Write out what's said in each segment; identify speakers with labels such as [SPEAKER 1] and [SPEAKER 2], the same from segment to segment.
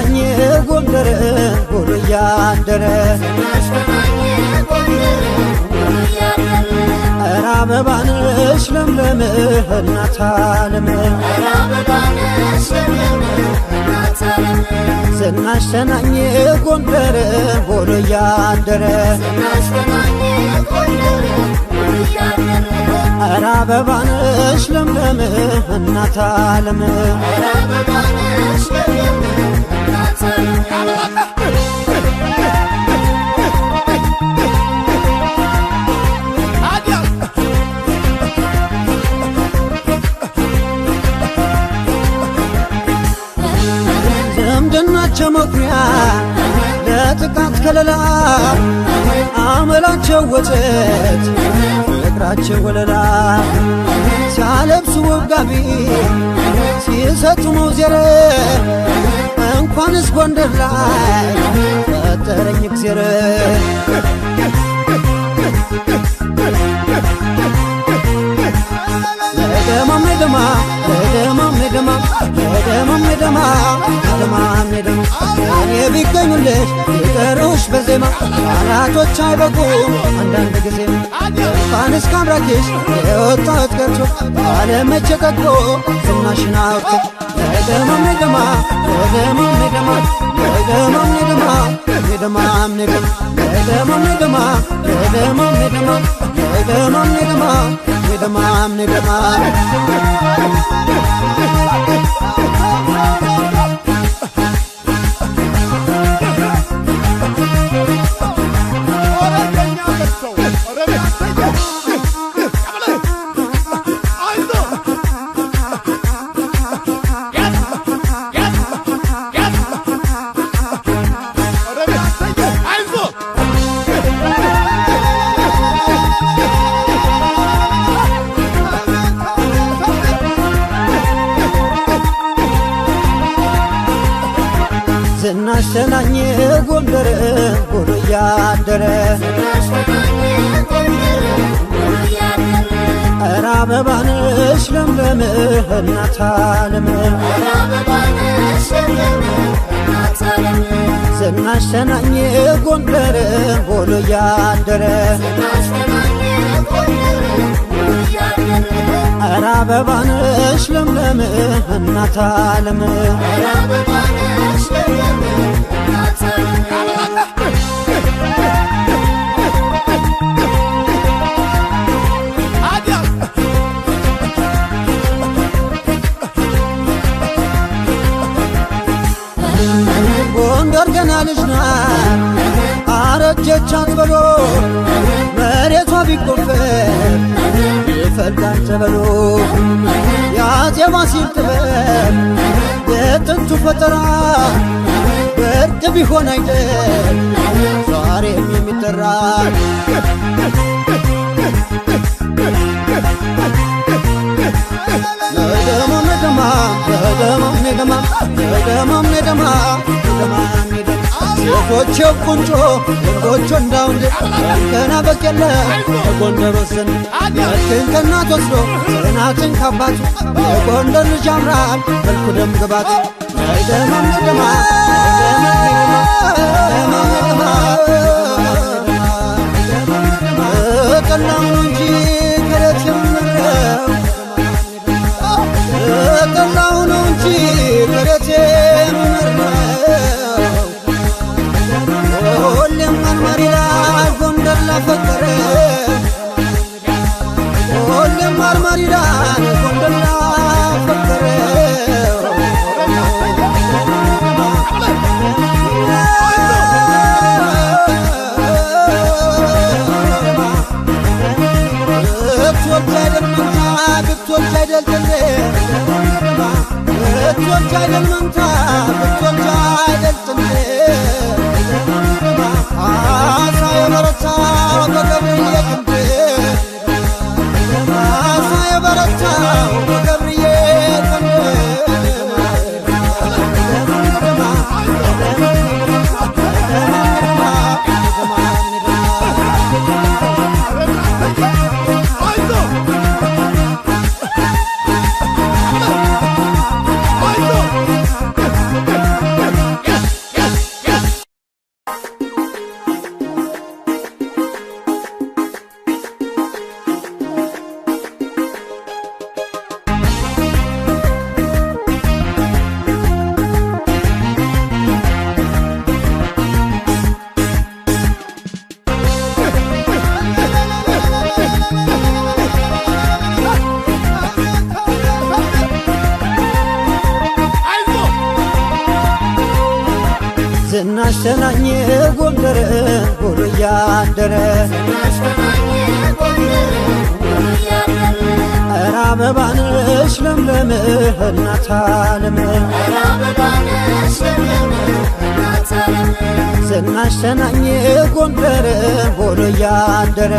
[SPEAKER 1] ዝናሽተናኝ ጎንደር ውሎ እያደረ ኧረ አበባ ነሽ ለምለም እናት ዓለም ዝናሽተናኝ ጎንደር ውሎ እያደረ ኧረ አበባ ነሽ ለምለም እናት ዓለም ዝምድናቸው መኩሪያ ለጥቃት ከለላ አመላቸው ወተት ፍቅራቸው ወለላ ሲያለብሱ ወጋቢ ሲሰጡ መውዜር እንኳንስ ጎንደር ላይ ፈጠረኝ እግዜር እኔ ቢገኙልሽ ይቀሩሽ በዜማ ቃላቶች አይበቁም አንዳንድ ጊዜ እንኳንስ ካምራኬሽ የወጣት ቀርቶ አለመቼ ቀጥሎ ዝናሽን አውርቶ ዝናሽተናኝ ጎንደር ውሎ እያደረ ኧረ አበባ ነሽ ለምለም እናት ዓለም ዝናሽተናኝ ጎንደር ውሎ እያደረ ኧረ አበባ ነሽ ለምለም እናት ዓለም ጎንደር ገና ልጅ ናት አረጀች አትበሎ መሬቷ ቢቆፈር ይፈልጋል ተበሎ የአፄ ፋሲል ጥበብ የጥንቱ ፈጠራ በርቅ ቢሆን አይደል ዛሬም የሚጠራ ሴቶቼው ቁንጮ ወንዶቹ እንዳውንድ ገና በቀለ የጎንደር ወሰን መልክን ከእናት ወስዶ ጽናትን ካባቱ የጎንደር ልጅ ያምራል መልኩ ደም ግባቱ ጠላው ነው እንጂ ከረት የምመረው ጠላው ነው እንጂ ከረት የምመረው ሁሌም ማርማር ይላል ጎንደር ላፈቀረ ሁሌም ማርማር ይላል ጎንደር ላፈቀረ ዝናሽ ተናኘ ጎንደር ውሎ እያደረ ኧረ አበባ ነሽ ለምለም እናት ዓለም ዝናሽ ተናኘ ጎንደር ውሎ እያደረ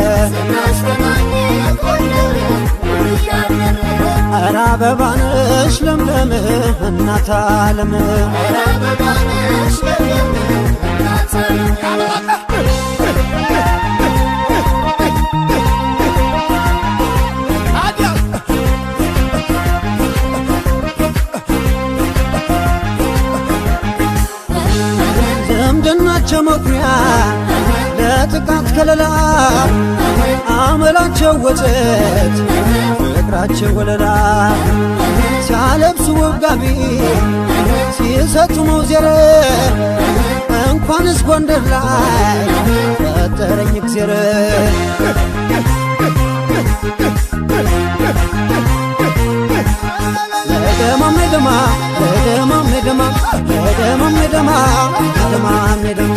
[SPEAKER 1] ኧረ አበባ ነሽ ለምለም እናት ዓለም ዝምድናቸው መኩሪያ ለጥቃት ከለላ አመላቸው ወጨት ፍቅራቸው ወለላ ሲያለብሱ ውብ ጋቢ ሲሰጡ መውዜር እንኳንስ ጎንደር ላይ ፈጠረኝ እግዜር ለደማም ለደማ ለደማም ለደማ ለደማም ለደማ ለደማም ለደማ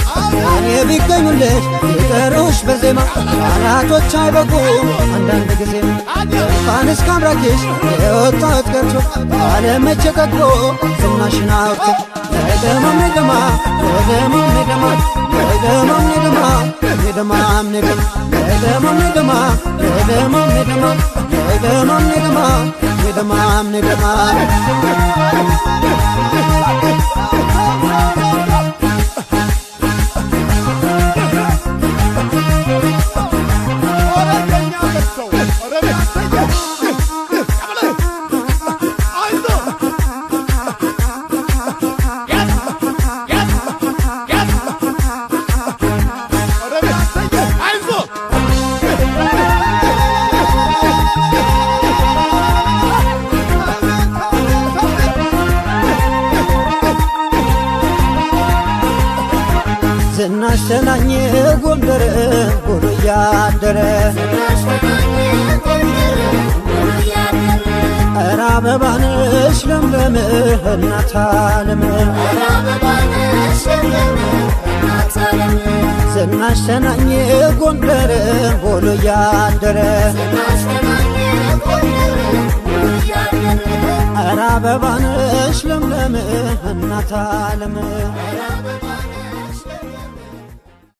[SPEAKER 1] እኔ ቢገኙልሽ ይጠሩሽ በዜማ ቃላቶች አይበቁም አንዳንድ ጊዜ እንኳንስ ካምራኬሽ የወጣት ቀርቶ አለመቼ ቀጥሎ ዝናሽን አውርቶ ለደማም ለደማ ለደማም ለደማ ለደማም ለደማ ለደማም ለደማ ለደማም ለደማ ለደማም ለደማ ለደማም ለደማ ለደማም ለደማ ዝናሽ ተናኘ ጎንደር ውሎ እያደረ ኧረ አበባ ነሽ ለምለም እናት ዓለም ዝናሽ ተናኘ ጎንደር ውሎ እያደረ ኧረ አበባ ነሽ ለምለም እናት ዓለም